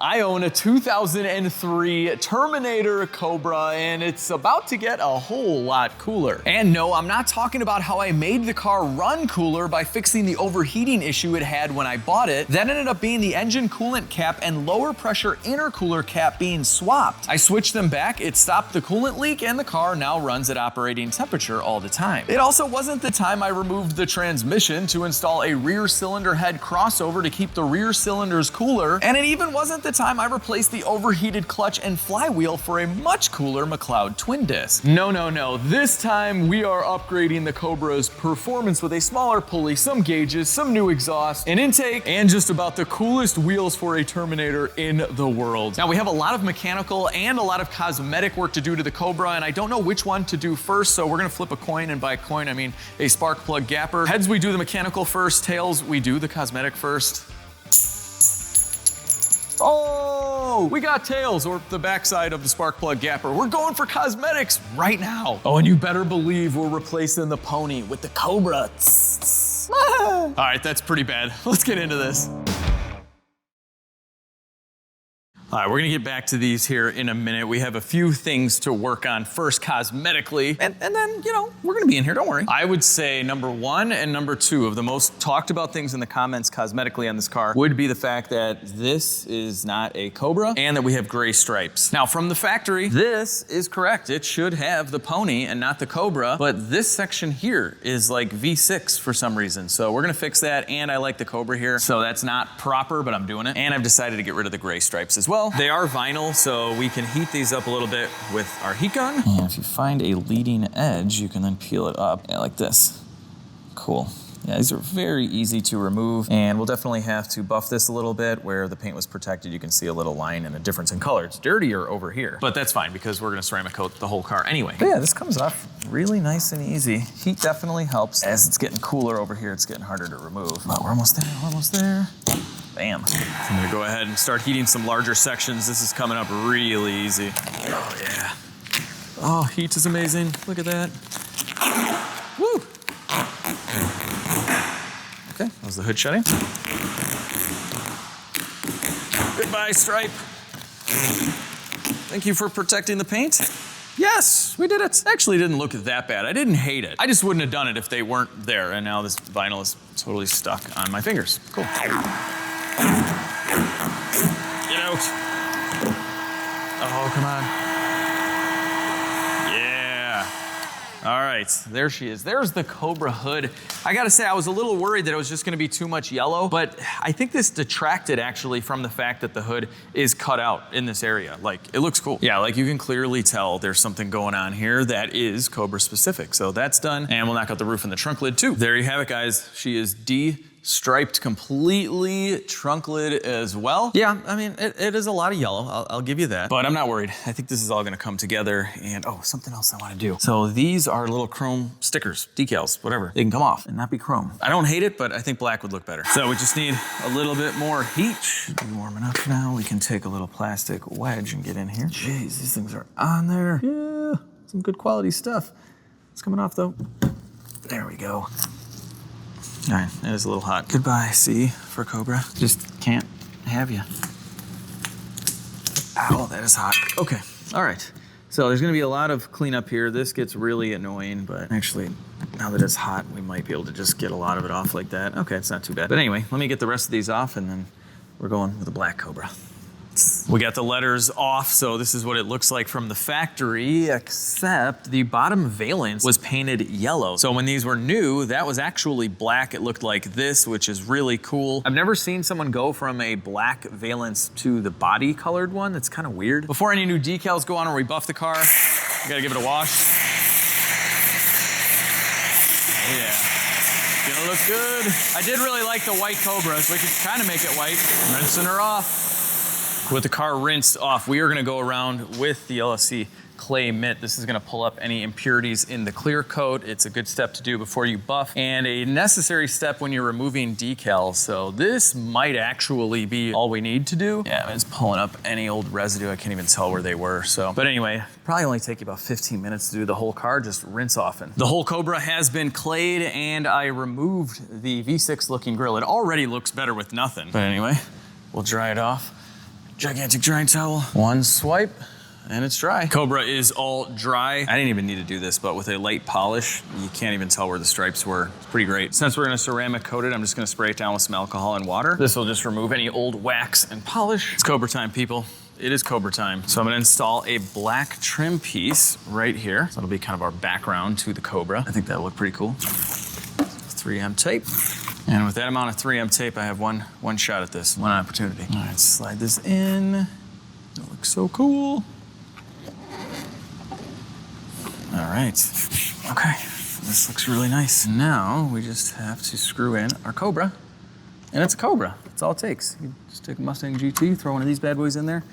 I own a 2003 Terminator Cobra, and it's about to get a whole lot cooler. And no, I'm not talking about how I made the car run cooler by fixing the overheating issue it had when I bought it. That ended up being the engine coolant cap and lower pressure intercooler cap being swapped. I switched them back, it stopped the coolant leak, and the car now runs at operating temperature all the time. It also wasn't the time I removed the transmission to install a rear cylinder head crossover to keep the rear cylinders cooler, and it even wasn't the time I replaced the overheated clutch and flywheel for a much cooler McLeod twin disc. No, no, no. This time we are upgrading the Cobra's performance with a smaller pulley, some gauges, some new exhaust, an intake, and just about the coolest wheels for a Terminator in the world. Now we have a lot of mechanical and a lot of cosmetic work to do to the Cobra, and I don't know which one to do first, so we're gonna flip a coin, and by coin I mean a spark plug gapper. Heads, we do the mechanical first. Tails, we do the cosmetic first. Oh, we got tails, or the backside of the spark plug gapper. We're going for cosmetics right now. Oh, and you better believe we're replacing the pony with the Cobra. All right, that's pretty bad. Let's get into this. All right, we're gonna get back to these here in a minute. We have a few things to work on first cosmetically, and then, you know, we're gonna be in here, don't worry. I would say number one and number two of the most talked about things in the comments cosmetically on this car would be the fact that this is not a Cobra and that we have gray stripes. Now, from the factory, this is correct. It should have the pony and not the Cobra, but this section here is like V6 for some reason. So we're gonna fix that, and I like the Cobra here. So that's not proper, but I'm doing it. And I've decided to get rid of the gray stripes as well. They are vinyl, so we can heat these up a little bit with our heat gun. And if you find a leading edge, you can then peel it up, yeah, like this. Cool. Yeah, these are very easy to remove, and we'll definitely have to buff this a little bit. Where the paint was protected, you can see a little line and a difference in color. It's dirtier over here, but that's fine because we're gonna ceramic coat the whole car anyway. But yeah, this comes off really nice and easy. Heat definitely helps. As it's getting cooler over here, it's getting harder to remove. But we're almost there, we're almost there. Bam. I'm gonna go ahead and start heating some larger sections. This is coming up really easy. Oh yeah. Oh, heat is amazing. Look at that. Woo. Okay, that was the hood shutting. Goodbye, stripe. Thank you for protecting the paint. Yes, we did it. Actually, it didn't look that bad. I didn't hate it. I just wouldn't have done it if they weren't there, and now this vinyl is totally stuck on my fingers. Cool. Get out. Oh, come on. Yeah. All right, there she is. There's the Cobra hood. I gotta say, I was a little worried that it was just gonna be too much yellow, but I think this detracted actually from the fact that the hood is cut out in this area. Like, it looks cool. Yeah, like you can clearly tell there's something going on here that is Cobra specific. So that's done, and we'll knock out the roof and the trunk lid too. There you have it, guys. She is striped completely, trunk lid as well. Yeah, I mean, it is a lot of yellow, I'll give you that, but I'm not worried. I think this is all gonna come together, and oh, something else I wanna do. So these are little chrome stickers, decals, whatever. They can come off and not be chrome. I don't hate it, but I think black would look better. So we just need a little bit more heat. Should be warm enough now. We can take a little plastic wedge and get in here. Jeez, these things are on there. Yeah, some good quality stuff. It's coming off though. There we go. All right, that is a little hot. Goodbye, C for Cobra. Just can't have you. Ow, that is hot. Okay, all right. So there's gonna be a lot of cleanup here. This gets really annoying, but actually, now that it's hot, we might be able to just get a lot of it off like that. Okay, it's not too bad. But anyway, let me get the rest of these off, and then we're going with a black Cobra. We got the letters off, so this is what it looks like from the factory, except the bottom valance was painted yellow. So when these were new, that was actually black. It looked like this, which is really cool. I've never seen someone go from a black valance to the body colored one. That's kind of weird. Before any new decals go on or we buff the car, we gotta give it a wash. Oh yeah, gonna look good. I did really like the white Cobra, so we could kind of make it white. Rinsing her off. With the car rinsed off, we are gonna go around with the LSC clay mitt. This is gonna pull up any impurities in the clear coat. It's a good step to do before you buff, and a necessary step when you're removing decals. So this might actually be all we need to do. Yeah, it's pulling up any old residue. I can't even tell where they were. So, but anyway, probably only take you about 15 minutes to do the whole car, just rinse off. And the whole Cobra has been clayed, and I removed the V6 looking grill. It already looks better with nothing. But anyway, we'll dry it off. gigantic drying towel. One swipe, and it's dry. Cobra is all dry. I didn't even need to do this, but with a light polish, you can't even tell where the stripes were. It's pretty great. Since we're gonna ceramic coat it, I'm just gonna spray it down with some alcohol and water. This will just remove any old wax and polish. It's Cobra time, people. It is Cobra time. So I'm gonna install a black trim piece right here. So it'll be kind of our background to the Cobra. I think that'll look pretty cool. 3M tape. And with that amount of 3M tape, I have one shot at this, one opportunity. All right, slide this in. That looks so cool. All right, okay, this looks really nice. Now we just have to screw in our Cobra, and it's a Cobra. That's all it takes. You just take a Mustang GT, throw one of these bad boys in there,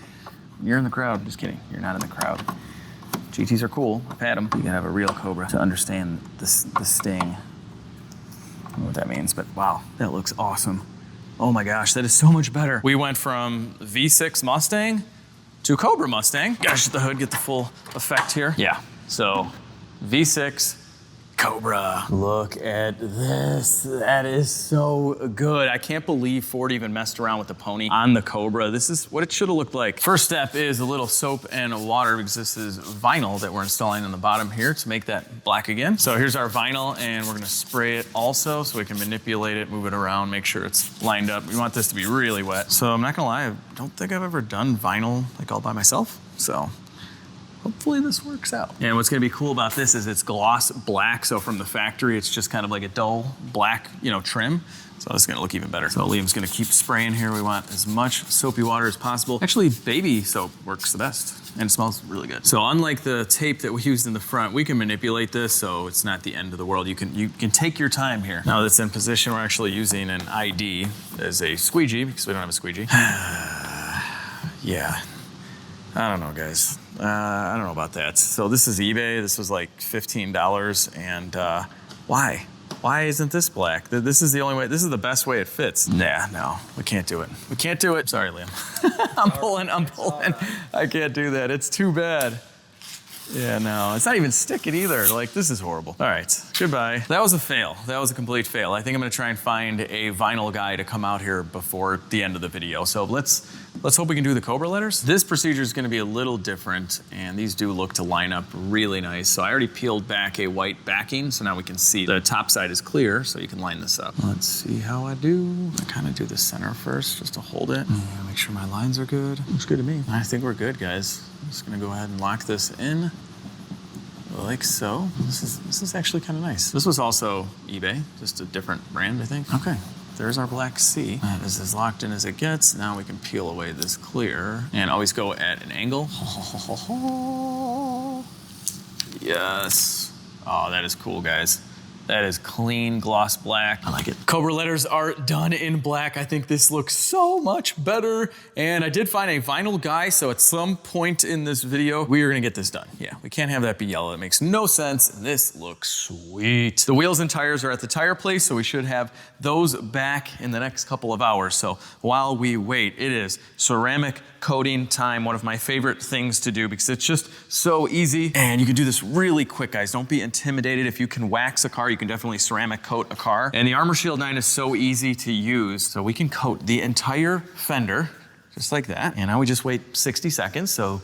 you're in the crowd. Just kidding, you're not in the crowd. GTs are cool, I've had them. You gotta have a real Cobra to understand the sting. I don't know what that means, but wow, that looks awesome. Oh my gosh, that is so much better. We went from V6 Mustang to Cobra Mustang. Gotta shut the hood, get the full effect here. Yeah. So, V6 Cobra. Look at this. That is so good. I can't believe Ford even messed around with the pony on the Cobra. This is what it should have looked like. First step is a little soap and water, because this is vinyl that we're installing on the bottom here to make that black again. So here's our vinyl, and we're gonna spray it also so we can manipulate it, move it around, make sure it's lined up. We want this to be really wet. So I'm not gonna lie, I don't think I've ever done vinyl like all by myself. So hopefully this works out. And what's gonna be cool about this is it's gloss black, so from the factory, it's just kind of like a dull black, trim. So this is gonna look even better. So Liam's gonna keep spraying here. We want as much soapy water as possible. Actually, baby soap works the best, and it smells really good. So unlike the tape that we used in the front, we can manipulate this so it's not the end of the world. You can take your time here. Now that's in position, we're actually using an ID as a squeegee, because we don't have a squeegee. Yeah, I don't know, guys. I don't know about that. So this is eBay. This was like $15, and why? Why isn't this black? This is the only way. This is the best way it fits. Nah, no, we can't do it. We can't do it. Sorry, Liam. I'm pulling. I can't do that. It's too bad. Yeah, no, it's not even sticking either. Like, this is horrible. All right, goodbye. That was a fail. That was a complete fail. I think I'm gonna try and find a vinyl guy to come out here before the end of the video. So let's hope we can do the Cobra letters. This procedure is gonna be a little different, and these do look to line up really nice. So I already peeled back a white backing, so now we can see the top side is clear, so you can line this up. Let's see how I do. I kind of do the center first, just to hold it. Yeah, make sure my lines are good. Looks good to me. I think we're good, guys. I'm just gonna go ahead and lock this in, like so. This is actually kind of nice. This was also eBay, just a different brand, I think. Okay, there's our black C. That is as locked in as it gets. Now we can peel away this clear, and always go at an angle. Yes. Oh, that is cool, guys. That is clean gloss black. I like it. Cobra letters are done in black. I think this looks so much better. And I did find a vinyl guy, so at some point in this video, we are gonna get this done. Yeah, we can't have that be yellow. It makes no sense. This looks sweet. The wheels and tires are at the tire place, so we should have those back in the next couple of hours. So while we wait, it is ceramic coating time, one of my favorite things to do because it's just so easy. And you can do this really quick, guys. Don't be intimidated. If you can wax a car, you can definitely ceramic coat a car. And the Armor Shield 9 is so easy to use. So we can coat the entire fender just like that. And now we just wait 60 seconds. So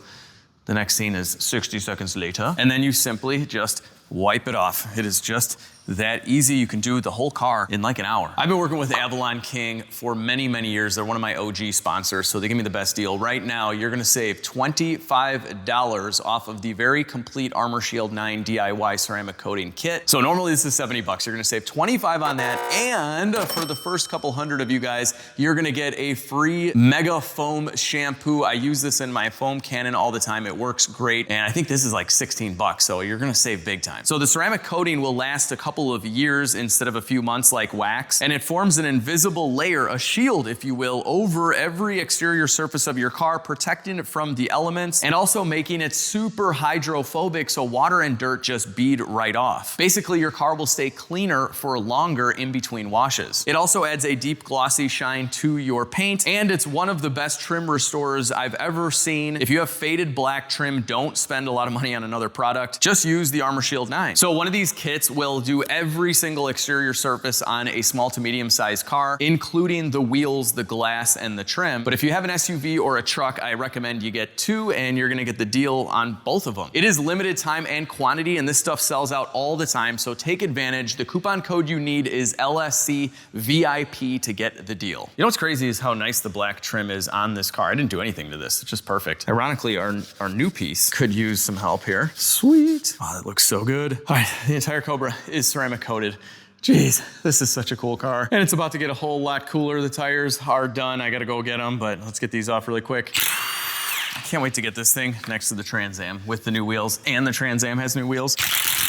the next scene is 60 seconds later. And then you simply just wipe it off. It is just that easy. You can do the whole car in like an hour. I've been working with Avalon King for many, many years. They're one of my OG sponsors, so they give me the best deal. Right now, you're gonna save $25 off of the very complete Armor Shield 9 DIY ceramic coating kit. So normally this is 70 bucks. You're gonna save 25 on that. And for the first couple hundred of you guys, you're gonna get a free Mega Foam shampoo. I use this in my foam cannon all the time. It works great. And I think this is like 16 bucks, so you're gonna save big time. So the ceramic coating will last a couple of years instead of a few months like wax, and it forms an invisible layer, a shield if you will, over every exterior surface of your car, protecting it from the elements and also making it super hydrophobic so water and dirt just bead right off. Basically, your car will stay cleaner for longer in between washes. It also adds a deep glossy shine to your paint, and it's one of the best trim restorers I've ever seen. If you have faded black trim, don't spend a lot of money on another product. Just use the Armor Shield of 9. So one of these kits will do every single exterior surface on a small to medium sized car, including the wheels, the glass, and the trim. But if you have an SUV or a truck, I recommend you get 2 and you're gonna get the deal on both of them. It is limited time and quantity, and this stuff sells out all the time, so take advantage. The coupon code you need is LSCVIP to get the deal. You know what's crazy is how nice the black trim is on this car. I didn't do anything to this, it's just perfect. Ironically, our new piece could use some help here. Sweet. Oh, that looks so good. All right, the entire Cobra is ceramic coated. Jeez, this is such a cool car. And it's about to get a whole lot cooler. The tires are done. I gotta go get them, but let's get these off really quick. I can't wait to get this thing next to the Trans Am with the new wheels, and the Trans Am has new wheels.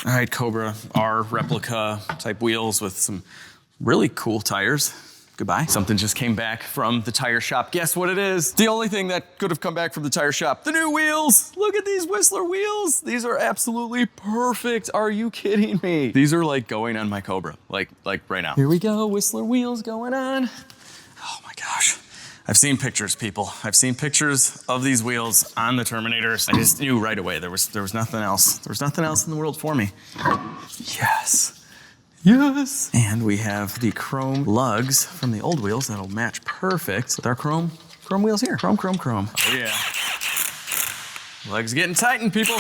All right, Cobra R replica type wheels with some really cool tires. Goodbye. Something just came back from the tire shop. Guess what it is? The only thing that could have come back from the tire shop, the new wheels. Look at these Whistler wheels. These are absolutely perfect. Are you kidding me? These are like going on my Cobra, like right now. Here we go, Whistler wheels going on. Oh my gosh. I've seen pictures, people. I've seen pictures of these wheels on the Terminators. I just knew right away there was nothing else. There was nothing else in the world for me. Yes. Yes. And we have the chrome lugs from the old wheels that'll match perfect with our chrome wheels here. Chrome. Oh yeah. Legs getting tightened, people.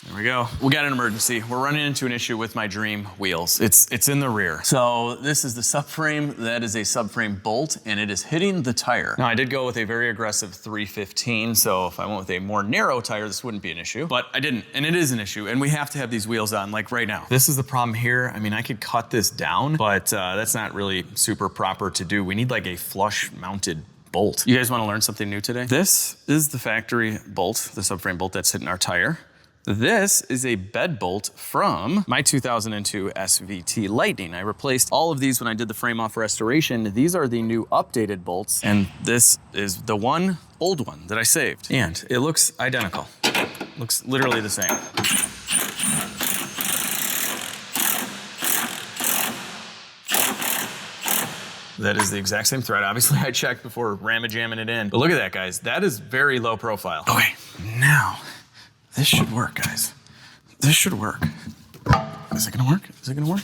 There we go. We got an emergency. We're running into an issue with my dream wheels. It's in the rear. So this is the subframe. That is a subframe bolt, and it is hitting the tire. Now I did go with a very aggressive 315, so if I went with a more narrow tire, this wouldn't be an issue, but I didn't, and it is an issue, and we have to have these wheels on like right now. This is the problem here. I mean, I could cut this down, but that's not really super proper to do. We need like a flush mounted bolt. You guys wanna learn something new today? This is the factory bolt, the subframe bolt that's hitting our tire. This is a bed bolt from my 2002 SVT Lightning. I replaced all of these when I did the frame off restoration. These are the new updated bolts, and this is the old one that I saved. And it looks identical. Looks literally the same. That is the exact same thread. Obviously I checked before jamming it in, but look at that, guys. That is very low profile. Okay, now, this should work, guys. This should work. Is it gonna work? Is it gonna work?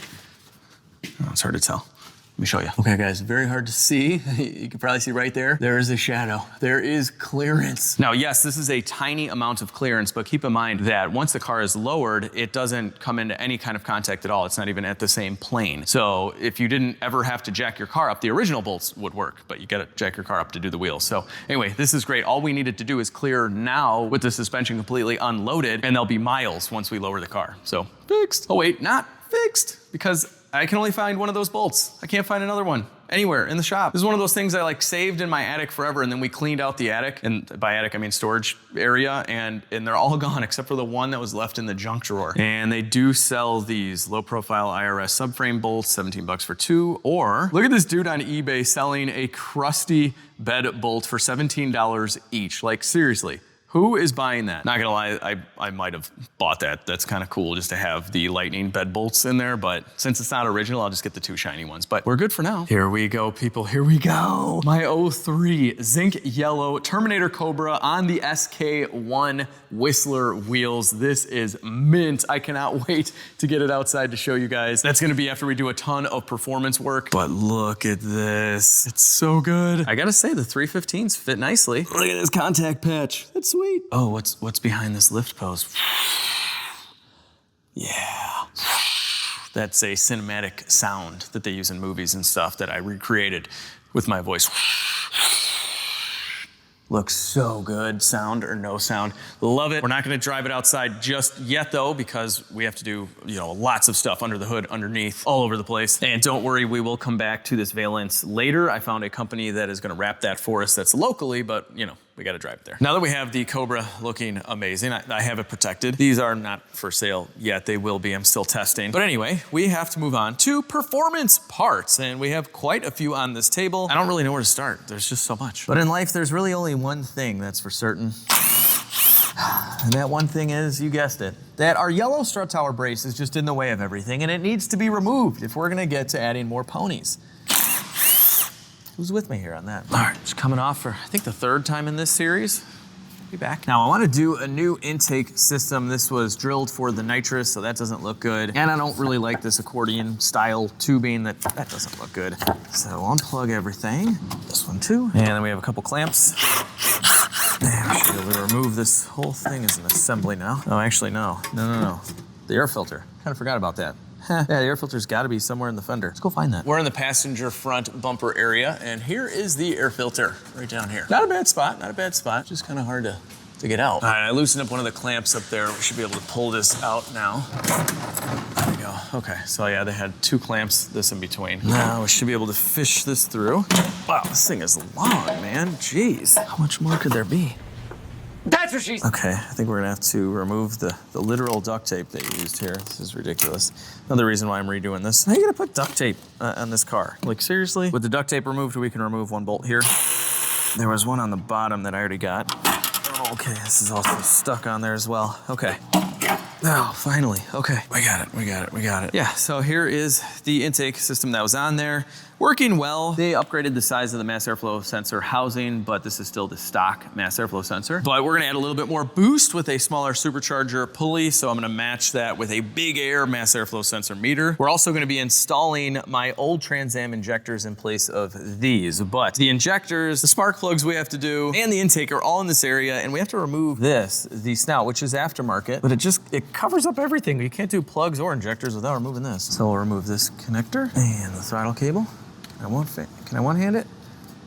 Oh, it's hard to tell. Let me show you. Okay, guys, very hard to see. You can probably see right there. There is a shadow. There is clearance. Now, yes, this is a tiny amount of clearance, but keep in mind that once the car is lowered, it doesn't come into any kind of contact at all. It's not even at the same plane. So if you didn't ever have to jack your car up, the original bolts would work, but you gotta jack your car up to do the wheels. So anyway, this is great. All we needed to do is clear now with the suspension completely unloaded, and there'll be miles once we lower the car. So fixed. Oh wait, not fixed, because I can only find one of those bolts. I can't find another one anywhere in the shop. This is one of those things I like saved in my attic forever, and then we cleaned out the attic, and by attic I mean storage area, and they're all gone except for the one that was left in the junk drawer. And they do sell these low profile IRS subframe bolts, 17 bucks for 2, or look at this dude on eBay selling a crusty bed bolt for $17 each. Like seriously. Who is buying that? Not gonna lie, I might have bought that. That's kind of cool just to have the Lightning bed bolts in there, but since it's not original, I'll just get the 2 shiny ones. But we're good for now. Here we go, people, here we go. My 03 zinc yellow Terminator Cobra on the SK1 Whistler wheels. This is mint. I cannot wait to get it outside to show you guys. That's gonna be after we do a ton of performance work, but look at this. It's so good. I gotta say, the 315s fit nicely. Look at this contact patch. That's sweet. Oh, what's behind this lift post? Yeah. That's a cinematic sound that they use in movies and stuff that I recreated with my voice. Looks so good, sound or no sound. Love it. We're not gonna drive it outside just yet though, because we have to do, lots of stuff under the hood, underneath, all over the place. And don't worry, we will come back to this valence later. I found a company that is gonna wrap that for us that's locally, but we gotta drive it there. Now that we have the Cobra looking amazing, I have it protected. These are not for sale yet. They will be, I'm still testing. But anyway, we have to move on to performance parts, and we have quite a few on this table. I don't really know where to start. There's just so much. But in life, there's really only one thing that's for certain. And that one thing is, you guessed it, that our yellow strut tower brace is just in the way of everything, and it needs to be removed if we're gonna get to adding more ponies. Who's with me here on that? All right, just coming off for, I think, the 3rd time in this series. be back. Now I want to do a new intake system. This was drilled for the nitrous, so that doesn't look good. And I don't really like this accordion style tubing, that doesn't look good. So unplug everything. This one too. And then we have a couple clamps. And we should be able to remove this whole thing as an assembly now. Oh, actually, no. The air filter. Kind of forgot about that. Yeah, the air filter's got to be somewhere in the fender. Let's go find that. We're in the passenger front bumper area, and here is the air filter right down here. Not a bad spot, not a bad spot. Just kind of hard to get out. All right, I loosened up one of the clamps up there. We should be able to pull this out now. There we go. Okay, so yeah, they had 2 clamps, this in between. Now we should be able to fish this through. Wow, this thing is long, man. Jeez, how much more could there be? That's what she's. Okay, I think we're gonna have to remove the literal duct tape they used here. This is ridiculous. Another reason why I'm redoing this. How are you gonna put duct tape on this car? Like, seriously? With the duct tape removed, we can remove 1 bolt here. There was one on the bottom that I already got. Okay, this is also stuck on there as well. Okay. Oh, finally. Okay, we got it. Yeah, so here is the intake system that was on there. Working well. They upgraded the size of the mass airflow sensor housing, but this is still the stock mass airflow sensor. But we're gonna add a little bit more boost with a smaller supercharger pulley, so I'm gonna match that with a big air mass airflow sensor meter. We're also gonna be installing my old Trans Am injectors in place of these, but the injectors, the spark plugs we have to do, and the intake are all in this area, and we have to remove this, the snout, which is aftermarket, but it covers up everything. You can't do plugs or injectors without removing this. So we'll remove this connector and the throttle cable. Can I one-hand it?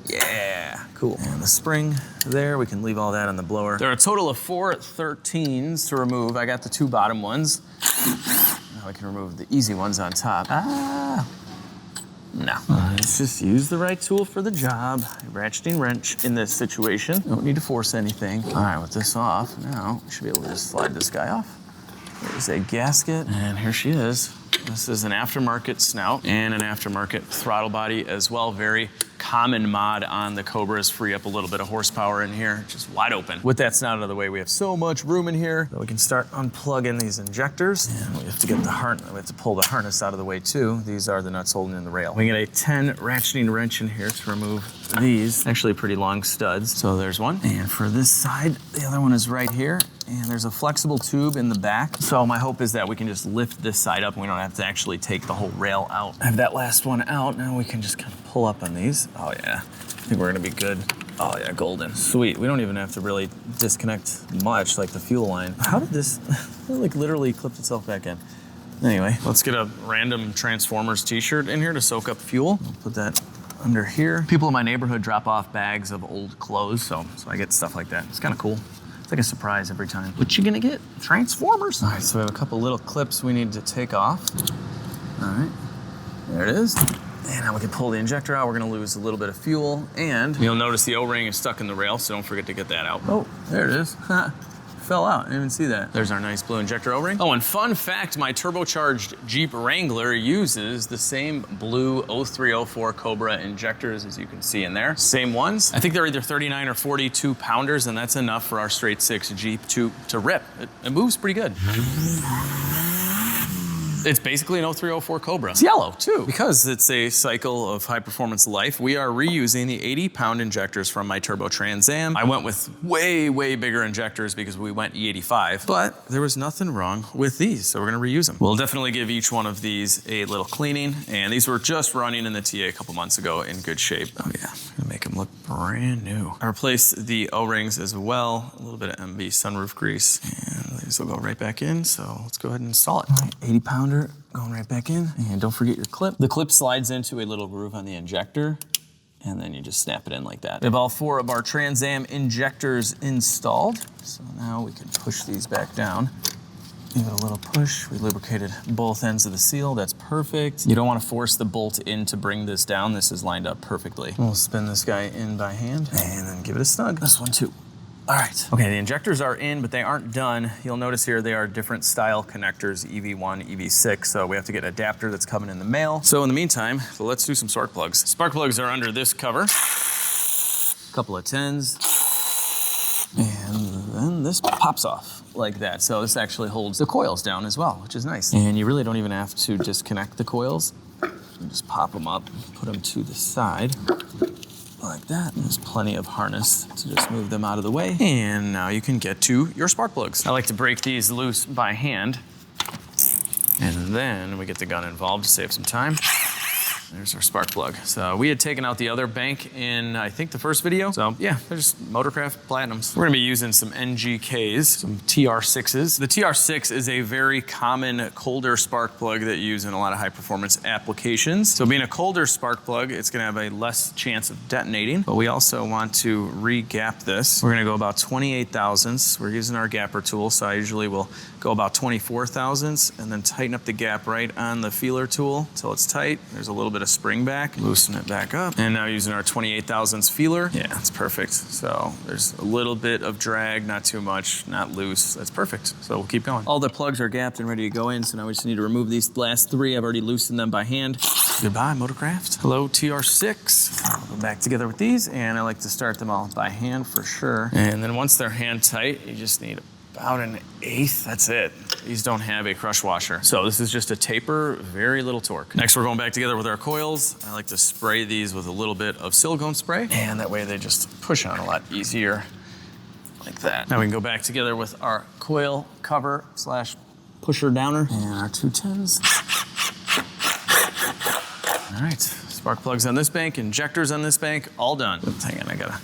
Yeah, cool. And the spring there, we can leave all that on the blower. There are a total of 4 13s to remove. I got the 2 bottom ones. Now I can remove the easy ones on top. No. Let's just use the right tool for the job. Ratcheting wrench in this situation. Don't need to force anything. All right, with this off, now we should be able to just slide this guy off. There's a gasket, and here she is. This is an aftermarket snout and an aftermarket throttle body as well. Very common mod on the Cobras. Free up a little bit of horsepower in here, just wide open. With that snout out of the way, we have so much room in here that we can start unplugging these injectors. And we have to get the harness, we have to pull the harness out of the way too. These are the nuts holding in the rail. We get a 10 ratcheting wrench in here to remove these. Actually pretty long studs. So there's one. And for this side, the other one is right here. And there's a flexible tube in the back. So my hope is that we can just lift this side up and we don't have to actually take the whole rail out. I have that last one out. Now we can just kind of pull up on these. Oh yeah, I think we're gonna be good. Oh yeah, golden. Sweet, we don't even have to really disconnect much like the fuel line. How did this, it like literally clipped itself back in. Anyway, let's get a random Transformers t-shirt in here to soak up fuel. I'll put that under here. People in my neighborhood drop off bags of old clothes, so I get stuff like that. It's kind of cool. It's like a surprise every time. What you gonna get? Transformers. All right, so we have a couple little clips we need to take off. All right, there it is. And now we can pull the injector out. We're gonna lose a little bit of fuel, and you'll notice the O-ring is stuck in the rail, so don't forget to get that out. Oh, there it is. Fell out, I didn't even see that. There's our nice blue injector O-ring. Oh, and fun fact, my turbocharged Jeep Wrangler uses the same blue 0304 Cobra injectors as you can see in there. Same ones. I think they're either 39 or 42 pounders, and that's enough for our straight 6 Jeep to rip. It moves pretty good. It's basically an 0304 Cobra. It's yellow too. Because it's a cycle of high performance life, we are reusing the 80-pound injectors from my Turbo Trans Am. I went with way, way bigger injectors because we went E85, but there was nothing wrong with these, so we're gonna reuse them. We'll definitely give each one of these a little cleaning, and these were just running in the TA a couple months ago in good shape. Oh yeah, gonna make them look brand new. I replaced the O-rings as well, a little bit of MB sunroof grease, and these will go right back in, so let's go ahead and install it. 80-pounder going right back in, and don't forget your clip. The clip slides into a little groove on the injector, and then you just snap it in like that. We have all 4 of our Trans Am injectors installed, so now we can push these back down. Give it a little push. We lubricated both ends of the seal. That's perfect. You don't want to force the bolt in to bring this down. This is lined up perfectly. We'll spin this guy in by hand, and then give it a snug. This one too. All right. Okay, the injectors are in, but they aren't done. You'll notice here they are different style connectors, EV1, EV6, so we have to get an adapter that's coming in the mail. So in the meantime, let's do some spark plugs. Spark plugs are under this cover. A couple of 10s. And then this pops off like that. So this actually holds the coils down as well, which is nice. And you really don't even have to disconnect the coils. You just pop them up, put them to the side like that. There's plenty of harness to just move them out of the way. And now you can get to your spark plugs. I like to break these loose by hand. And then we get the gun involved to save some time. There's our spark plug. So we had taken out the other bank in, I think, the first video. So yeah, they're just Motorcraft Platinums. We're gonna be using some NGKs, some TR6s. The TR6 is a very common colder spark plug that you use in a lot of high performance applications. So being a colder spark plug, it's gonna have a less chance of detonating, but we also want to re-gap this. We're gonna go about 28 thousandths. We're using our gapper tool, so I usually will go about 24 thousandths and then tighten up the gap right on the feeler tool until it's tight. There's a little bit of spring back, loosen it back up. And now using our 28 thousandths feeler. Yeah, that's perfect. So there's a little bit of drag, not too much, not loose. That's perfect. So we'll keep going. All the plugs are gapped and ready to go in. So now we just need to remove these last three. I've already loosened them by hand. Goodbye, Motorcraft. Hello, TR6. I'll go back together with these, and I like to start them all by hand for sure. And then once they're hand tight, you just need about an eighth, that's it. These don't have a crush washer. So this is just a taper, very little torque. Next, we're going back together with our coils. I like to spray these with a little bit of silicone spray, and that way they just push on a lot easier, like that. Now we can go back together with our coil cover slash pusher downer and our 210s. All right, spark plugs on this bank, injectors on this bank, all done. Hang on, I gotta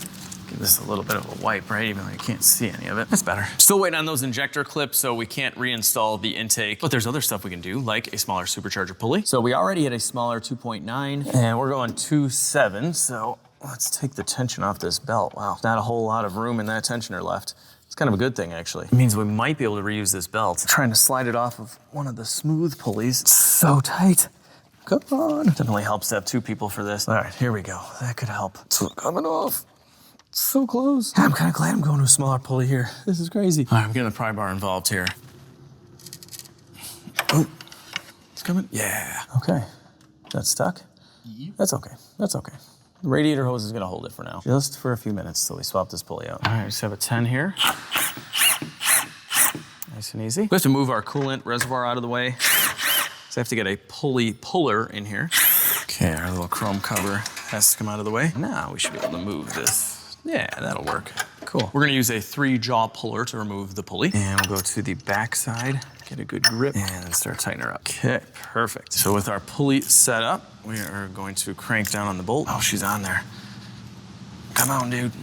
give this a little bit of a wipe, right? Even though you can't see any of it. That's better. Still waiting on those injector clips, so we can't reinstall the intake. But there's other stuff we can do, like a smaller supercharger pulley. So we already had a smaller 2.9, and we're going 2.7. So let's take the tension off this belt. Wow, not a whole lot of room in that tensioner left. It's kind of a good thing, actually. It means we might be able to reuse this belt. Trying to slide it off of one of the smooth pulleys. It's so tight. Come on. Definitely helps to have two people for this. All right, here we go. That could help. It's coming off. So close. I'm kind of glad I'm going to a smaller pulley here. This is crazy. All right, I'm getting the pry bar involved here. Oh, it's coming. Yeah. Okay. That's stuck? That's okay. That's okay. The radiator hose is going to hold it for now. Just for a few minutes till we swap this pulley out. All right, just have a 10 here. Nice and easy. We have to move our coolant reservoir out of the way. So I have to get a pulley puller in here. Okay, our little chrome cover has to come out of the way. Now we should be able to move this. Yeah, that'll work. Cool. We're gonna use a 3-jaw puller to remove the pulley. And we'll go to the back side, get a good grip, and then start tightening her up. Okay, perfect. So with our pulley set up, we are going to crank down on the bolt. Oh, she's on there. Come on, dude.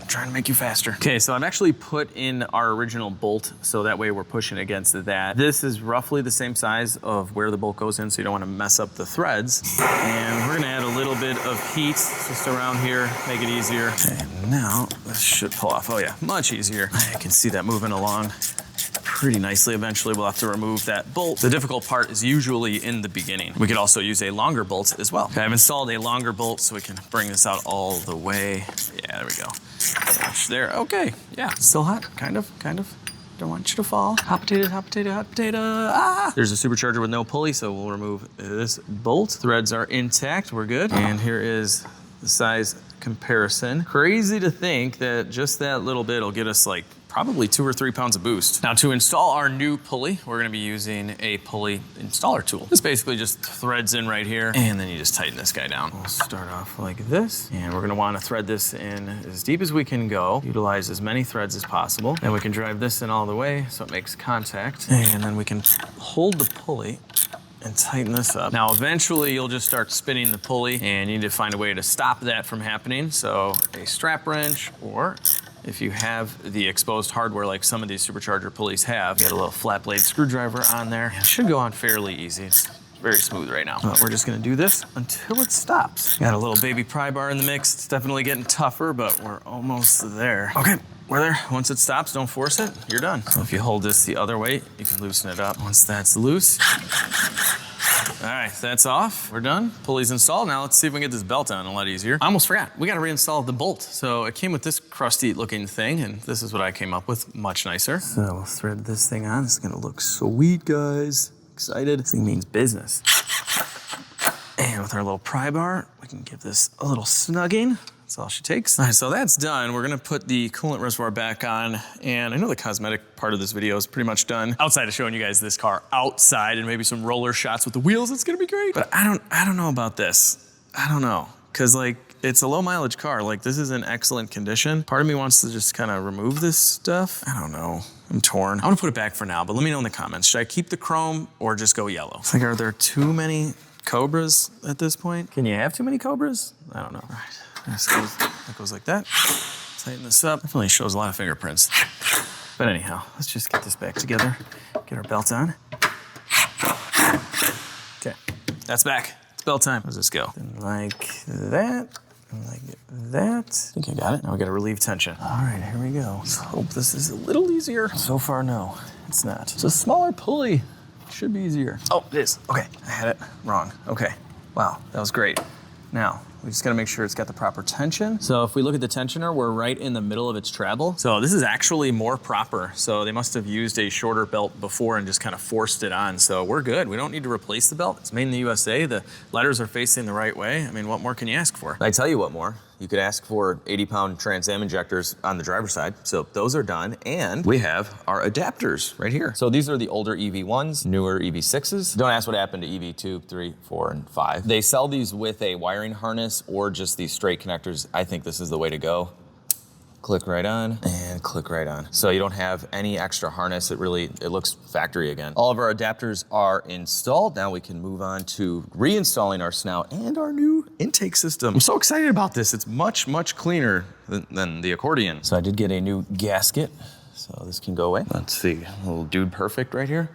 I'm trying to make you faster. Okay, so I've actually put in our original bolt, so that way we're pushing against that. This is roughly the same size of where the bolt goes in, so you don't want to mess up the threads. And we're gonna add a little bit of heat just around here, make it easier. And now this should pull off. Oh yeah, much easier. I can see that moving along pretty nicely. Eventually we'll have to remove that bolt. The difficult part is usually in the beginning. We could also use a longer bolt as well. Okay, I've installed a longer bolt so we can bring this out all the way. Yeah, there we go. There, okay, yeah, still hot, kind of. Don't want you to fall. Hot potato, hot potato, hot potato, ah! There's a supercharger with no pulley, so we'll remove this bolt. Threads are intact, we're good. And here is the size comparison. Crazy to think that just that little bit will get us like probably 2 or 3 pounds of boost. Now to install our new pulley, we're gonna be using a pulley installer tool. This basically just threads in right here, and then you just tighten this guy down. We'll start off like this, and we're gonna wanna thread this in as deep as we can go, utilize as many threads as possible. Then we can drive this in all the way so it makes contact, and then we can hold the pulley and tighten this up. Now, eventually you'll just start spinning the pulley, and you need to find a way to stop that from happening. So a strap wrench, or if you have the exposed hardware like some of these supercharger pulleys have, get a little flat blade screwdriver on there. It should go on fairly easy. It's very smooth right now. But we're just gonna do this until it stops. Got a little baby pry bar in the mix. It's definitely getting tougher, but we're almost there. Okay, we're there. Once it stops, don't force it, you're done. So if you hold this the other way, you can loosen it up. Once that's loose, all right, that's off. We're done. Pulley's installed. Now let's see if we can get this belt on a lot easier. I almost forgot. We got to reinstall the bolt. So it came with this crusty looking thing, and this is what I came up with. Much nicer. So we'll thread this thing on. It's going to look sweet, guys. Excited. This thing means business. And with our little pry bar, we can give this a little snugging. That's all she takes. All right, so that's done. We're gonna put the coolant reservoir back on, and I know the cosmetic part of this video is pretty much done. Outside of showing you guys this car outside and maybe some roller shots with the wheels, it's gonna be great. But I don't know about this. I don't know, cause like it's a low mileage car. Like, this is in excellent condition. Part of me wants to just kind of remove this stuff. I don't know. I'm torn. I'm gonna put it back for now, but let me know in the comments. Should I keep the chrome or just go yellow? It's like, are there too many Cobras at this point? Can you have too many Cobras? I don't know. All right, that goes like that. Tighten this up. Definitely shows a lot of fingerprints. But anyhow, let's just get this back together. Get our belts on. Okay, that's back. It's belt time. How does this go? Like that. Like that. I think I got it. Now we gotta relieve tension. All right, here we go. Let's hope this is a little easier. So far, no, it's not. It's a smaller pulley. Should be easier. Oh, it is. Okay, I had it wrong. Okay, wow, that was great. Now, we just gotta make sure it's got the proper tension. So if we look at the tensioner, we're right in the middle of its travel. So this is actually more proper. So they must have used a shorter belt before and just kind of forced it on. So we're good. We don't need to replace the belt. It's made in the USA. The letters are facing the right way. I mean, what more can you ask for? I tell you what more. You could ask for 80-pound Trans Am injectors on the driver's side. So those are done. And we have our adapters right here. So these are the older EV1s, newer EV6s. Don't ask what happened to EV2, 3, 4, and 5. They sell these with a wiring harness or just these straight connectors. I think this is the way to go. Click right on and click right on. So you don't have any extra harness. It looks factory again. All of our adapters are installed. Now we can move on to reinstalling our snout and our new intake system. I'm so excited about this. It's much, much cleaner than the accordion. So I did get a new gasket. So this can go away. Let's see, a little dude perfect right here.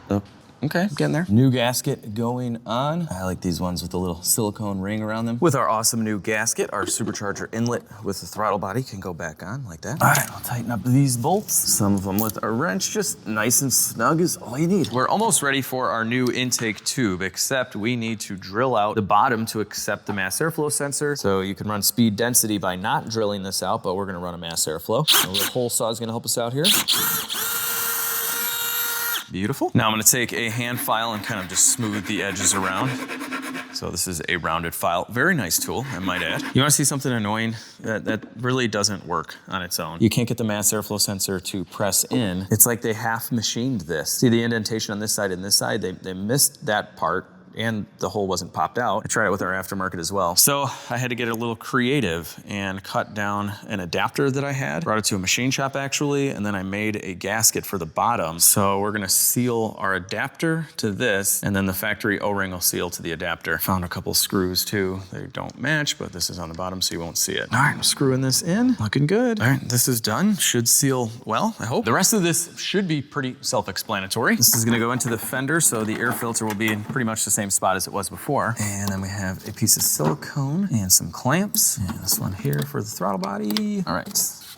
Oh. Okay, getting there. New gasket going on. I like these ones with the little silicone ring around them. With our awesome new gasket, our supercharger inlet with the throttle body can go back on like that. All right, I'll tighten up these bolts. Some of them with a wrench, just nice and snug is all you need. We're almost ready for our new intake tube, except we need to drill out the bottom to accept the mass airflow sensor. So you can run speed density by not drilling this out, but we're gonna run a mass airflow. A little hole saw is gonna help us out here. Beautiful. Now I'm gonna take a hand file and kind of just smooth the edges around. So this is a rounded file. Very nice tool, I might add. You wanna see something annoying? That really doesn't work on its own. You can't get the mass airflow sensor to press in. It's like they half machined this. See the indentation on this side and this side? They missed that part and the hole wasn't popped out. I tried it with our aftermarket as well. So I had to get a little creative and cut down an adapter that I had, brought it to a machine shop actually, and then I made a gasket for the bottom. So we're gonna seal our adapter to this, and then the factory O-ring will seal to the adapter. Found a couple screws too. They don't match, but this is on the bottom so you won't see it. All right, I'm screwing this in, looking good. All right, this is done. Should seal well, I hope. The rest of this should be pretty self-explanatory. This is gonna go into the fender, so the air filter will be in pretty much the same spot as it was before. And then we have a piece of silicone and some clamps. And this one here for the throttle body. All right,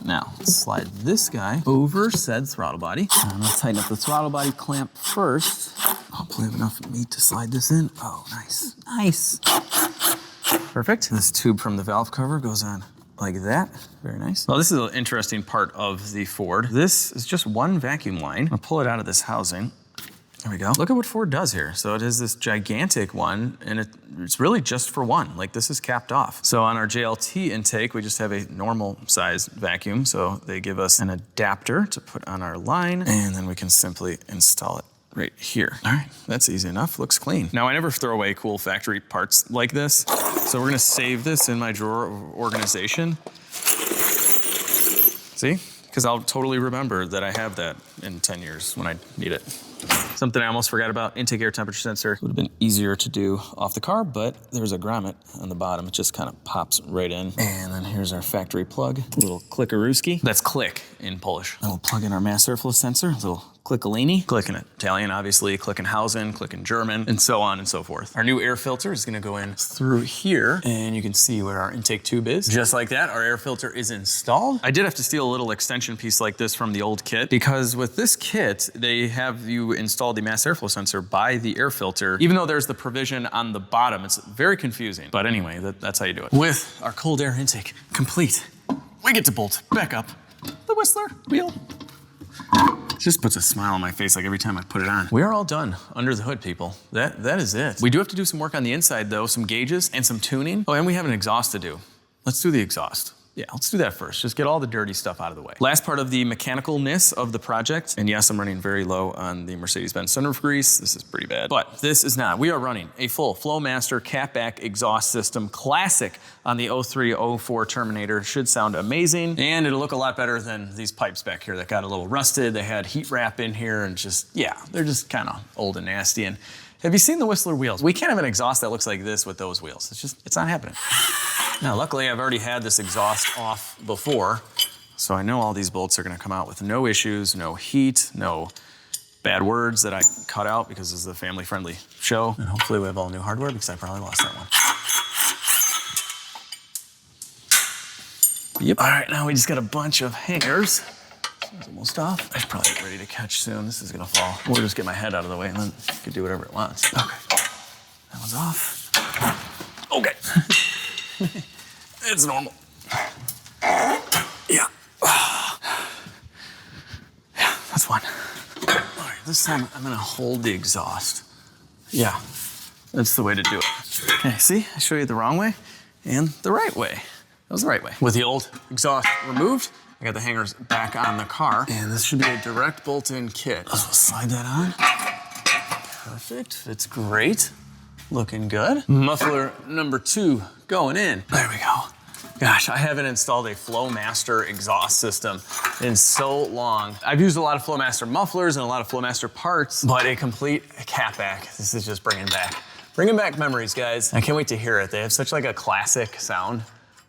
now let's slide this guy over said throttle body. I'm gonna tighten up the throttle body clamp first. Hopefully I have enough meat to slide this in. Oh, nice, nice. Perfect. This tube from the valve cover goes on like that. Very nice. Well, this is an interesting part of the Ford. This is just one vacuum line. I'll pull it out of this housing. There we go. Look at what Ford does here. So it is this gigantic one, and it's really just for one. Like, this is capped off. So on our JLT intake, we just have a normal size vacuum. So they give us an adapter to put on our line, and then we can simply install it right here. All right, that's easy enough, looks clean. Now I never throw away cool factory parts like this. So we're gonna save this in my drawer organization. See? Because I'll totally remember that I have that in 10 years when I need it. Something I almost forgot about, intake air temperature sensor. Would have been easier to do off the car, but there's a grommet on the bottom. It just kind of pops right in. And then here's our factory plug, a little clickarooski. That's click in Polish. And we'll plug in our mass airflow sensor, a little clickalini. Click in Italian, obviously, click in Hausen, click in German, and so on and so forth. Our new air filter is gonna go in through here, and you can see where our intake tube is. Just like that, our air filter is installed. I did have to steal a little extension piece like this from the old kit, because with this kit, they have you install the mass airflow sensor by the air filter. Even though there's the provision on the bottom, it's very confusing. But anyway, that's how you do it. With our cold air intake complete, we get to bolt back up the Whistler wheel. It just puts a smile on my face like every time I put it on. We are all done under the hood, people. That is it. We do have to do some work on the inside though, some gauges and some tuning. Oh, and we have an exhaust to do. Let's do the exhaust. Yeah, let's do that first. Just get all the dirty stuff out of the way. Last part of the mechanicalness of the project, and yes, I'm running very low on the Mercedes-Benz sunroof grease. This is pretty bad, but this is not. We are running a full Flowmaster catback exhaust system, classic on the 03-04 Terminator. Should sound amazing, and it'll look a lot better than these pipes back here that got a little rusted. They had heat wrap in here, and just, yeah, they're just kind of old and nasty. And have you seen the Whistler wheels? We can't have an exhaust that looks like this with those wheels. It's not happening. Now, luckily, I've already had this exhaust off before, so I know all these bolts are gonna come out with no issues, no heat, no bad words that I cut out because this is a family-friendly show. And hopefully we have all new hardware because I probably lost that one. Yep. All right, now we just got a bunch of hangers. This one's almost off. I should probably get ready to catch soon. This is gonna fall. We'll just get my head out of the way and then it can do whatever it wants. Okay, that one's off. Okay. It's normal. Yeah. Yeah, that's one. All right, this time I'm gonna hold the exhaust. Yeah, that's the way to do it. Okay, see, I show you the wrong way and the right way. That was the right way. With the old exhaust removed, I got the hangers back on the car, and this should be a direct bolt-in kit. So we'll slide that on. Perfect, fits great. Looking good. Muffler number 2 going in. There we go. Gosh, I haven't installed a Flowmaster exhaust system in so long. I've used a lot of Flowmaster mufflers and a lot of Flowmaster parts, but a complete catback, this is just bringing back memories, guys. I can't wait to hear it. They have such like a classic sound,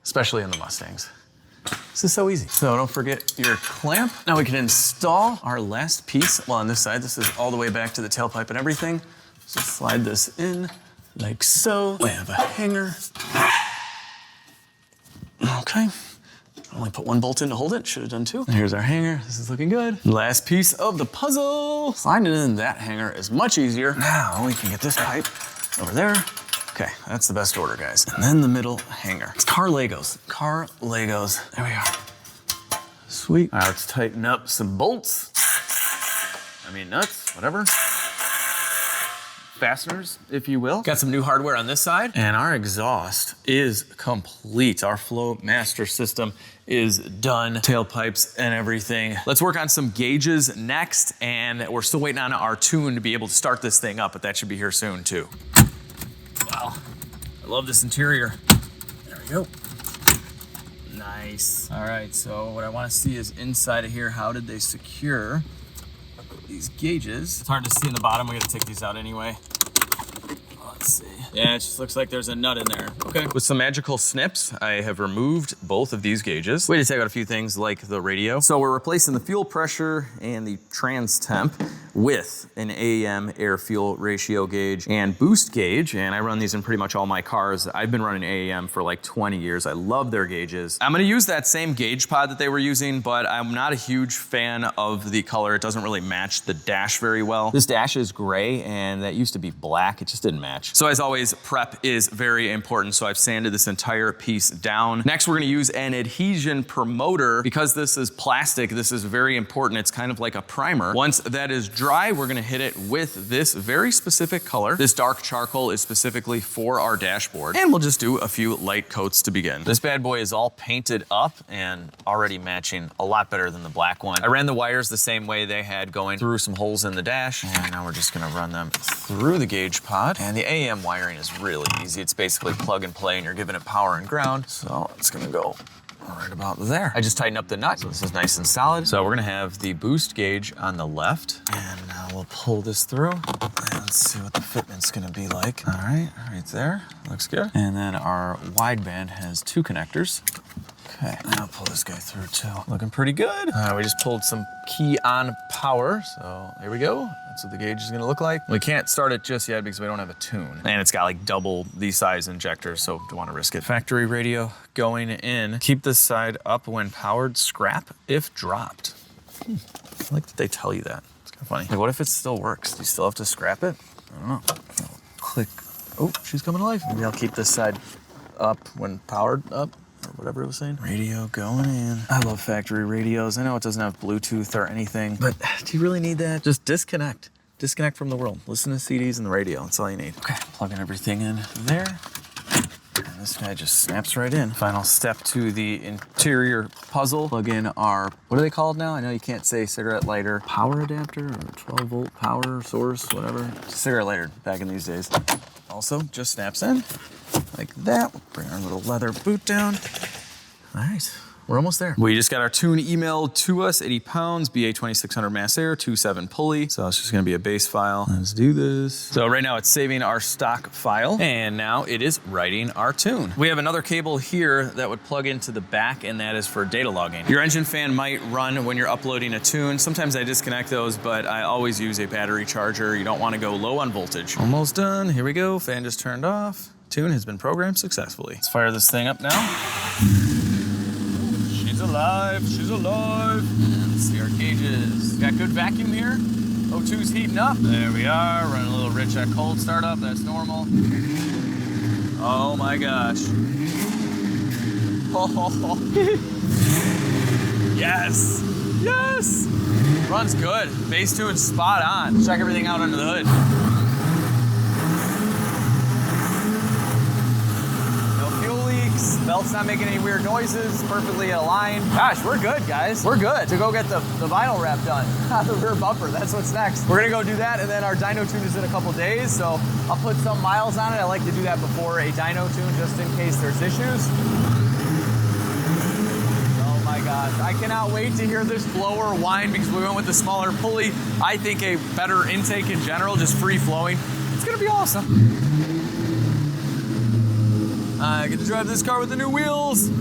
especially in the Mustangs. This is so easy. So don't forget your clamp. Now we can install our last piece. Well, on this side, this is all the way back to the tailpipe and everything. So slide this in like so. We have a hanger. Okay. Only put one bolt in to hold it. Should have done 2. And here's our hanger. This is looking good. Last piece of the puzzle. Sliding in that hanger is much easier. Now we can get this pipe over there. Okay, that's the best order, guys. And then the middle hanger. It's car Legos. Car Legos. There we are. Sweet. All right, let's tighten up some bolts. I mean, nuts, whatever. Fasteners, if you will. Got some new hardware on this side, and our exhaust is complete. Our Flowmaster system is done. Tailpipes and everything. Let's work on some gauges next, and we're still waiting on our tune to be able to start this thing up, but that should be here soon too. Wow, I love this interior. There we go. Nice. All right, so what I want to see is inside of here, how did they secure these gauges? It's hard to see in the bottom. We got to take these out anyway. Let's see. Yeah, it just looks like there's a nut in there. Okay. With some magical snips, I have removed both of these gauges. We had to take out a few things like the radio. So we're replacing the fuel pressure and the trans temp with an AEM air fuel ratio gauge and boost gauge. And I run these in pretty much all my cars. I've been running AEM for like 20 years. I love their gauges. I'm gonna use that same gauge pod that they were using, but I'm not a huge fan of the color. It doesn't really match the dash very well. This dash is gray and that used to be black. It just didn't match. So as always, prep is very important. So I've sanded this entire piece down. Next, we're gonna use an adhesion promoter. Because this is plastic, this is very important. It's kind of like a primer. Once that is dry, we're gonna hit it with this very specific color. This dark charcoal is specifically for our dashboard. And we'll just do a few light coats to begin. This bad boy is all painted up and already matching a lot better than the black one. I ran the wires the same way they had, going through some holes in the dash. And now we're just gonna run them through the gauge pod. And the AEM wiring is really easy. It's basically plug and play and you're giving it power and ground. So it's gonna go right about there. I just tightened up the nut, so this is nice and solid. So we're gonna have the boost gauge on the left, and now we'll pull this through, and let's see what the fitment's gonna be like. All right there, looks good. And then our wideband has 2 connectors. Okay, and I'll pull this guy through too. Looking pretty good. We just pulled some key on power, so here we go. That's what the gauge is gonna look like. We can't start it just yet because we don't have a tune. And it's got like double these size injectors, so don't wanna risk it. Factory radio going in. Keep this side up when powered, scrap if dropped. I like that they tell you that. It's kind of funny. Like, what if it still works? Do you still have to scrap it? I don't know. I'll click. Oh, she's coming to life. Maybe I'll keep this side up when powered up, or whatever it was saying. Radio going in. I love factory radios. I know it doesn't have Bluetooth or anything, but do you really need that? Just disconnect. Disconnect from the world. Listen to CDs and the radio. That's all you need. Okay, plugging everything in there. And this guy just snaps right in. Final step to the interior puzzle. Plug in our, what are they called now? I know you can't say cigarette lighter. Power adapter or 12 volt power source, whatever. Cigarette lighter back in these days. Also, just snaps in like that. We'll bring our little leather boot down. All right. We're almost there. We just got our tune emailed to us, 80 pounds, BA 2600 mass air, 2.7 pulley. So it's just gonna be a base file. Let's do this. So right now it's saving our stock file, and now it is writing our tune. We have another cable here that would plug into the back, and that is for data logging. Your engine fan might run when you're uploading a tune. Sometimes I disconnect those, but I always use a battery charger. You don't wanna go low on voltage. Almost done, here we go. Fan just turned off. Tune has been programmed successfully. Let's fire this thing up now. She's alive. And let's see our gauges. Got good vacuum here. O2's heating up. There we are, running a little rich at cold startup, that's normal. Oh my gosh. Oh. Yes, yes. Runs good, base tune's spot on. Check everything out under the hood. Belt's not making any weird noises, perfectly aligned. Gosh, we're good, guys. We're good to go get the vinyl wrap done on the rear bumper. That's what's next. We're gonna go do that, and then our dyno tune is in a couple days, so I'll put some miles on it. I like to do that before a dyno tune, just in case there's issues. Oh my gosh, I cannot wait to hear this blower whine because we went with the smaller pulley. I think a better intake in general, just free flowing. It's gonna be awesome. I get to drive this car with the new wheels. Ooh.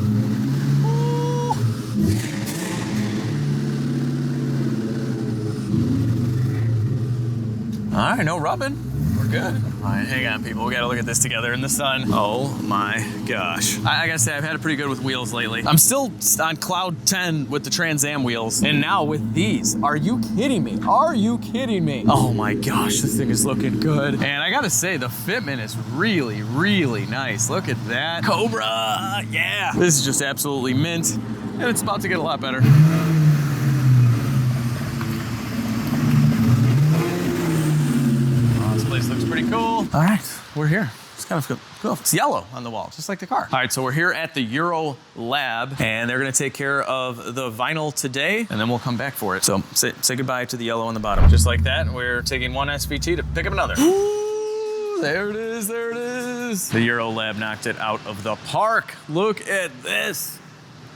All right, no rubbing. We're good. All right, hang on, people. We gotta look at this together in the sun. Oh my gosh. I gotta say, I've had it pretty good with wheels lately. I'm still on cloud 10 with the Trans Am wheels, and now with these. Are you kidding me? Are you kidding me? Oh my gosh, this thing is looking good. And I gotta say, the fitment is really, really nice. Look at that. Cobra, yeah. This is just absolutely mint, and it's about to get a lot better. Place looks pretty cool. All right, we're here. It's kind of cool. It's yellow on the wall, just like the car. All right, so we're here at the Eurolab, and they're gonna take care of the vinyl today, and then we'll come back for it. So say goodbye to the yellow on the bottom. Just like that, we're taking one SVT to pick up another. Ooh, there it is, there it is. The Eurolab knocked it out of the park. Look at this.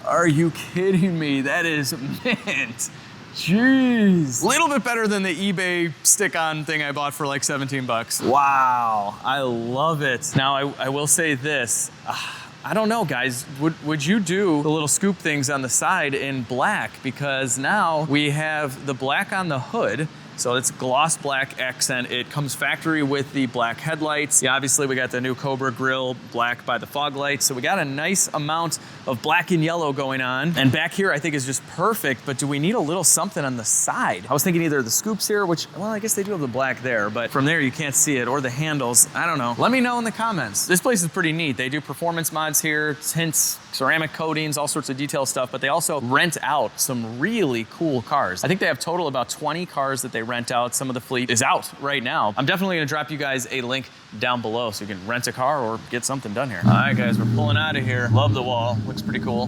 Are you kidding me? That is mint. Jeez. A little bit better than the eBay stick-on thing I bought for like 17 bucks. Wow, I love it. Now, I will say this. I don't know, guys. Would you do the little scoop things on the side in black? Because now we have the black on the hood. So it's gloss black accent. It comes factory with the black headlights. Yeah, obviously we got the new Cobra grille, black by the fog lights. So we got a nice amount of black and yellow going on. And back here I think is just perfect, but do we need a little something on the side? I was thinking either the scoops here, which, well, I guess they do have the black there, but from there you can't see it, or the handles. I don't know. Let me know in the comments. This place is pretty neat. They do performance mods here, tints, ceramic coatings, all sorts of detail stuff, but they also rent out some really cool cars. I think they have total about 20 cars that they rent out. Some of the fleet is out right now. I'm definitely gonna drop you guys a link down below so you can rent a car or get something done here. All right, guys, we're pulling out of here. Love the wall, looks pretty cool.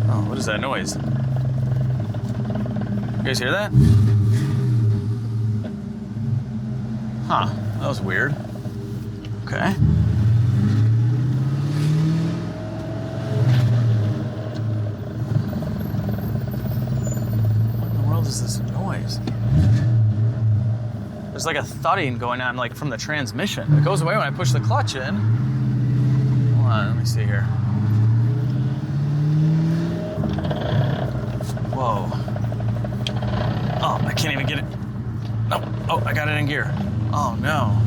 Oh, what is that noise? You guys hear that? Huh, that was weird. Okay. Is this noise? There's like a thudding going on, like from the transmission. It goes away when I push the clutch in. Hold on, let me see here. Whoa. Oh, I can't even get it. No. Oh, I got it in gear. Oh no.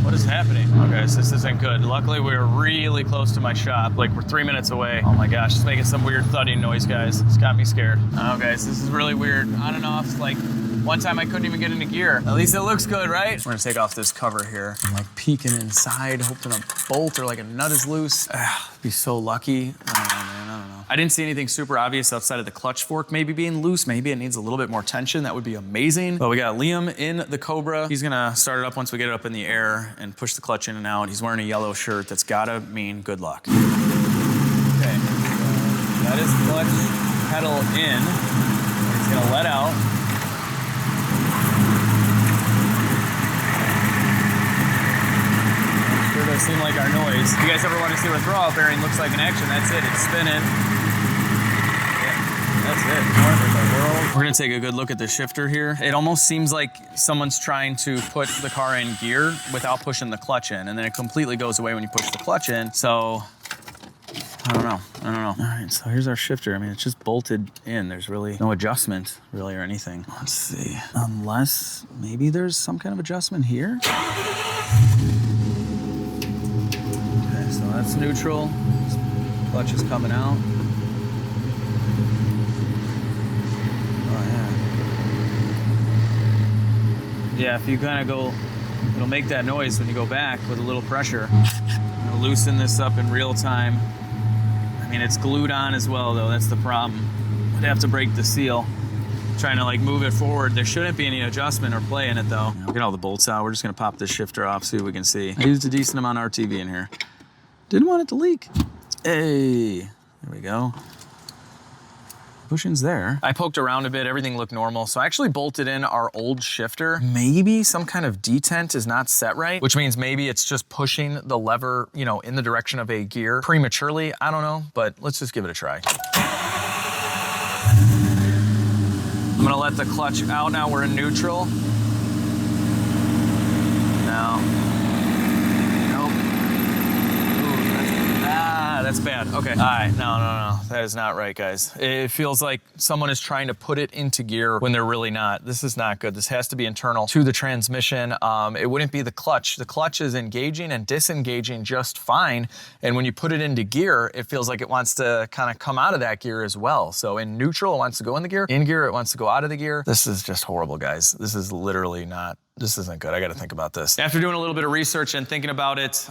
What is happening? Okay, so this isn't good. Luckily, we're really close to my shop. Like, we're 3 minutes away. Oh my gosh, it's making some weird thudding noise, guys. It's got me scared. Oh, guys, this is really weird. On and off, like, one time I couldn't even get into gear. At least it looks good, right? We're gonna take off this cover here. I'm like peeking inside, hoping a bolt or like a nut is loose. Be so lucky. I don't know, man, I don't know. I didn't see anything super obvious outside of the clutch fork maybe being loose. Maybe it needs a little bit more tension. That would be amazing. But we got Liam in the Cobra. He's gonna start it up once we get it up in the air and push the clutch in and out. He's wearing a yellow shirt. That's gotta mean good luck. Okay, got his clutch pedal in. He's gonna let out. Sure does seem like our noise. If you guys ever want to see what a throwout bearing looks like in action, that's it. It's spinning. That's it. What in the world? We're gonna take a good look at the shifter here. It almost seems like someone's trying to put the car in gear without pushing the clutch in, and then it completely goes away when you push the clutch in. So, I don't know. All right, so here's our shifter. I mean, it's just bolted in. There's really no adjustment, really, or anything. Let's see. Unless maybe there's some kind of adjustment here. Okay, so that's neutral. Clutch is coming out. Yeah, if you kind of go, it'll make that noise when you go back with a little pressure. It'll loosen this up in real time. I mean, it's glued on as well, though. That's the problem. I'd have to break the seal. Trying to like move it forward. There shouldn't be any adjustment or play in it, though. Get all the bolts out. We're just gonna pop this shifter off, see what we can see. I used a decent amount of RTV in here. Didn't want it to leak. Hey, there we go. Bushings there. I poked around a bit, everything looked normal. So I actually bolted in our old shifter. Maybe some kind of detent is not set right, which means maybe it's just pushing the lever, you know, in the direction of a gear prematurely. I don't know, but let's just give it a try. I'm gonna let the clutch out now. We're in neutral. Now. That's bad. Okay. All right. No. That is not right, guys. It feels like someone is trying to put it into gear when they're really not. This is not good. This has to be internal to the transmission. It wouldn't be the clutch. The clutch is engaging and disengaging just fine. And when you put it into gear, it feels like it wants to kind of come out of that gear as well. So in neutral, it wants to go in the gear. In gear, it wants to go out of the gear. This is just horrible, guys. This is literally not. This isn't good. I got to think about this. After doing a little bit of research and thinking about it,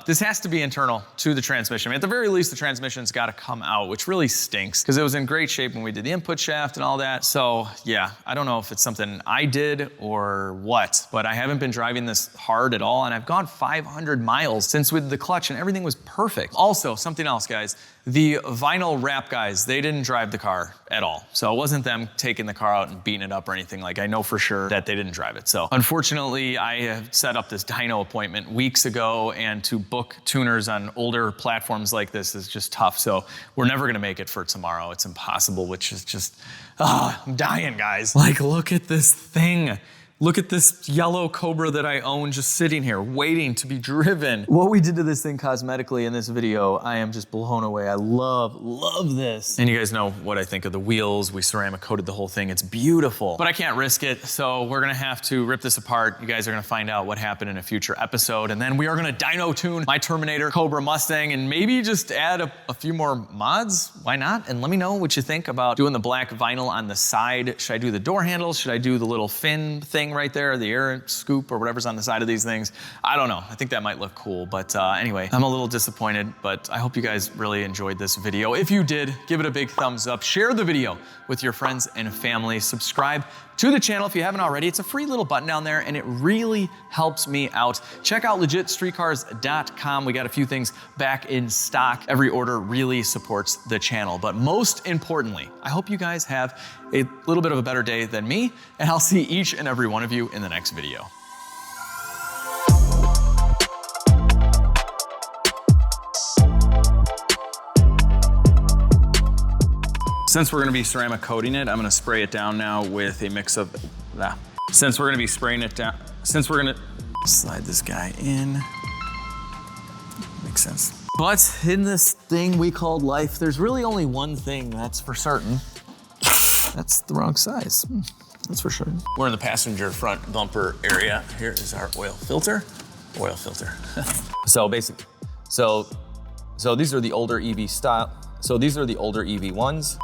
this has to be internal to the transmission. I mean, at the very least, the transmission's got to come out, which really stinks because it was in great shape when we did the input shaft and all that. So yeah, I don't know if it's something I did or what, but I haven't been driving this hard at all, and I've gone 500 miles since with the clutch, and everything was perfect. Also, something else, guys. The vinyl wrap guys, they didn't drive the car at all. So it wasn't them taking the car out and beating it up or anything. Like, I know for sure that they didn't drive it. So unfortunately, I have set up this dyno appointment weeks ago, and to book tuners on older platforms like this is just tough. So we're never gonna make it for tomorrow. It's impossible, which is just, I'm dying, guys. Like, look at this thing. Look at this yellow Cobra that I own just sitting here waiting to be driven. What we did to this thing cosmetically in this video, I am just blown away. I love this. And you guys know what I think of the wheels. We ceramic coated the whole thing. It's beautiful, but I can't risk it. So we're gonna have to rip this apart. You guys are gonna find out what happened in a future episode. And then we are gonna dyno tune my Terminator Cobra Mustang and maybe just add a few more mods. Why not? And let me know what you think about doing the black vinyl on the side. Should I do the door handles? Should I do the little fin thing right there, the air scoop or whatever's on the side of these things? I don't know. I think that might look cool, but anyway, I'm a little disappointed, but I hope you guys really enjoyed this video. If you did, give it a big thumbs up, share the video with your friends and family, subscribe to the channel if you haven't already. It's a free little button down there, and it really helps me out. Check out LegitStreetCars.com. We got a few things back in stock. Every order really supports the channel. But most importantly, I hope you guys have a little bit of a better day than me, and I'll see each and every one of you in the next video. Since we're gonna be ceramic coating it, I'm gonna spray it down now with a mix of, since we're gonna be spraying it down, since we're gonna slide this guy in, makes sense. But in this thing we called life, there's really only one thing that's for certain. That's the wrong size, that's for sure. We're in the passenger front bumper area. Here is our oil filter. So basically, so these are the older EV style. So these are the older EV1s.